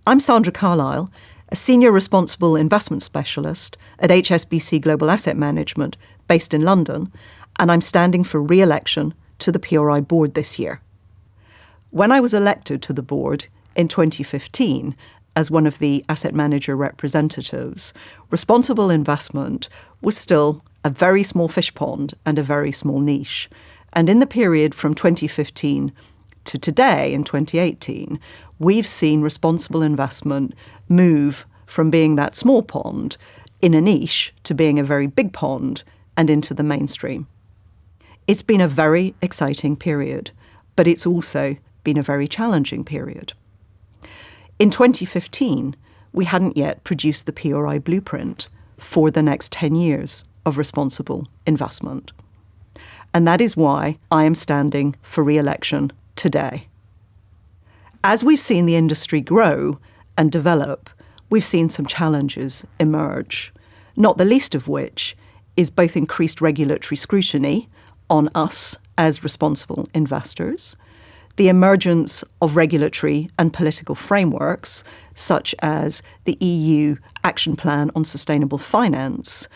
I'm Sandra Carlisle, a Senior Responsible Investment Specialist at HSBC Global Asset Management based in London, and I'm standing for re-election to the PRI Board this year. When I was elected to the board in 2015 as one of the asset manager representatives, responsible investment was still a very small fish pond and a very small niche. And in the period from 2015 to today, in 2018, we've seen responsible investment move from being that small pond in a niche to being a very big pond and into the mainstream. It's been a very exciting period, but it's also been a very challenging period. In 2015, we hadn't yet produced the PRI blueprint for the next 10 years of responsible investment. And that is why I am standing for re-election today. As we've seen the industry grow and develop, we've seen some challenges emerge, not the least of which is both increased regulatory scrutiny on us as responsible investors, the emergence of regulatory and political frameworks, such as the EU Action Plan on Sustainable Finance,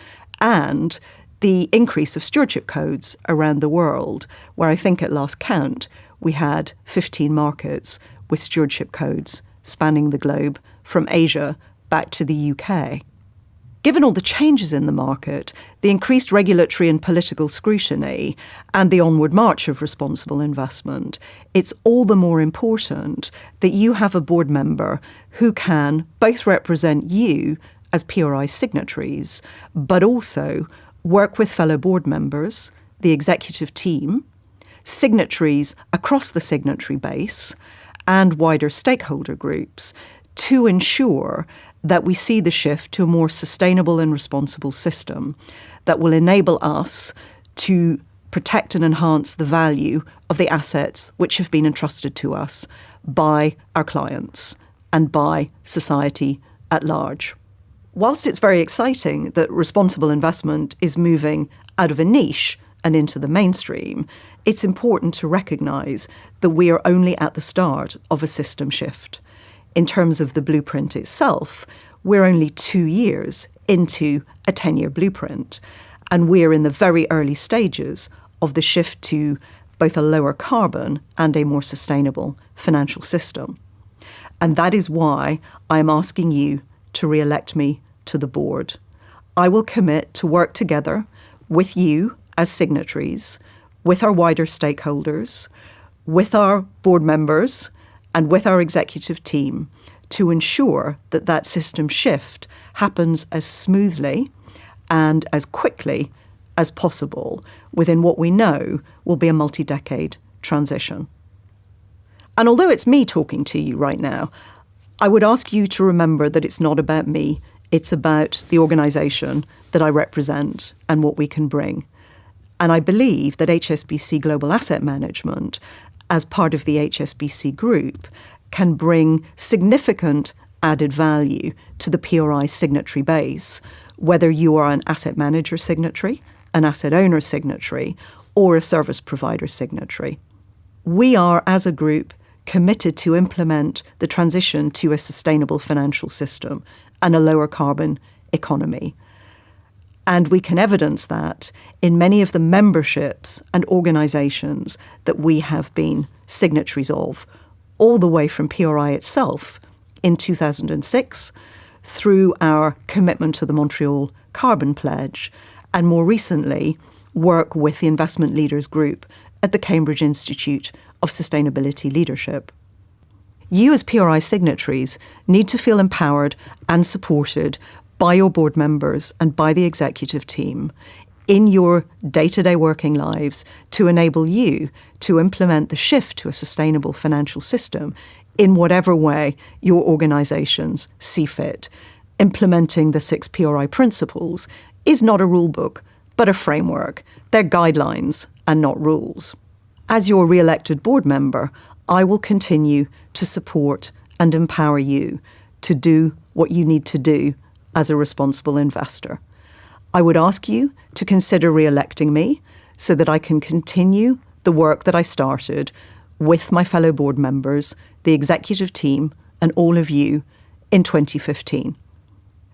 and the increase of stewardship codes around the world, where I think at last count we had 15 markets with stewardship codes spanning the globe from Asia back to the UK. Given all the changes in the market, the increased regulatory and political scrutiny, and the onward march of responsible investment, it's all the more important that you have a board member who can both represent you as PRI signatories, but also work with fellow board members, the executive team, signatories across the signatory base, and wider stakeholder groups to ensure that we see the shift to a more sustainable and responsible system that will enable us to protect and enhance the value of the assets which have been entrusted to us by our clients and by society at large. Whilst it's very exciting that responsible investment is moving out of a niche and into the mainstream, it's important to recognise that we are only at the start of a system shift. In terms of the blueprint itself, we're only 2 years into a 10-year blueprint, and we're in the very early stages of the shift to both a lower carbon and a more sustainable financial system. And that is why I'm asking you to re-elect me to the board. I will commit to work together with you as signatories, with our wider stakeholders, with our board members, and with our executive team to ensure that that system shift happens as smoothly and as quickly as possible within what we know will be a multi-decade transition. And although it's me talking to you right now, I would ask you to remember that it's not about me, it's about the organisation that I represent and what we can bring. And I believe that HSBC Global Asset Management, as part of the HSBC Group, can bring significant added value to the PRI signatory base, whether you are an asset manager signatory, an asset owner signatory, or a service provider signatory. We are, as a group, committed to implement the transition to a sustainable financial system and a lower carbon economy. And we can evidence that in many of the memberships and organisations that we have been signatories of, all the way from PRI itself in 2006 through our commitment to the Montreal Carbon Pledge, and more recently work with the Investment Leaders Group at the Cambridge Institute of Sustainability Leadership. You as PRI signatories need to feel empowered and supported by your board members and by the executive team in your day-to-day working lives to enable you to implement the shift to a sustainable financial system in whatever way your organisations see fit. Implementing the 6 PRI principles is not a rule book, but a framework. They're guidelines and not rules. As your re-elected board member, I will continue to support and empower you to do what you need to do as a responsible investor. I would ask you to consider re-electing me so that I can continue the work that I started with my fellow board members, the executive team, and all of you in 2015.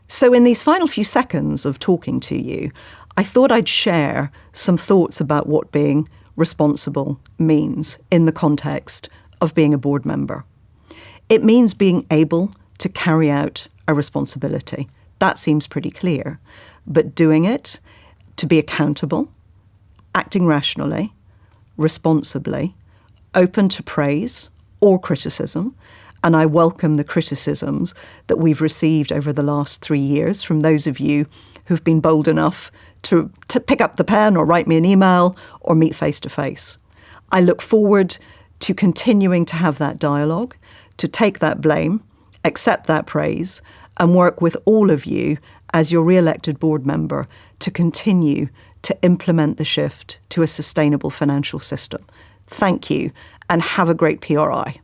So in these final few seconds of talking to you, I thought I'd share some thoughts about what being responsible means in the context of being a board member. It means being able to carry out a responsibility. That seems pretty clear. But doing it, to be accountable, acting rationally, responsibly, open to praise or criticism, and I welcome the criticisms that we've received over the last 3 years from those of you who've been bold enough to pick up the pen or write me an email or meet face to face. I look forward to continuing to have that dialogue, to take that blame, accept that praise, and work with all of you as your re-elected board member to continue to implement the shift to a sustainable financial system. Thank you, and have a great PRI.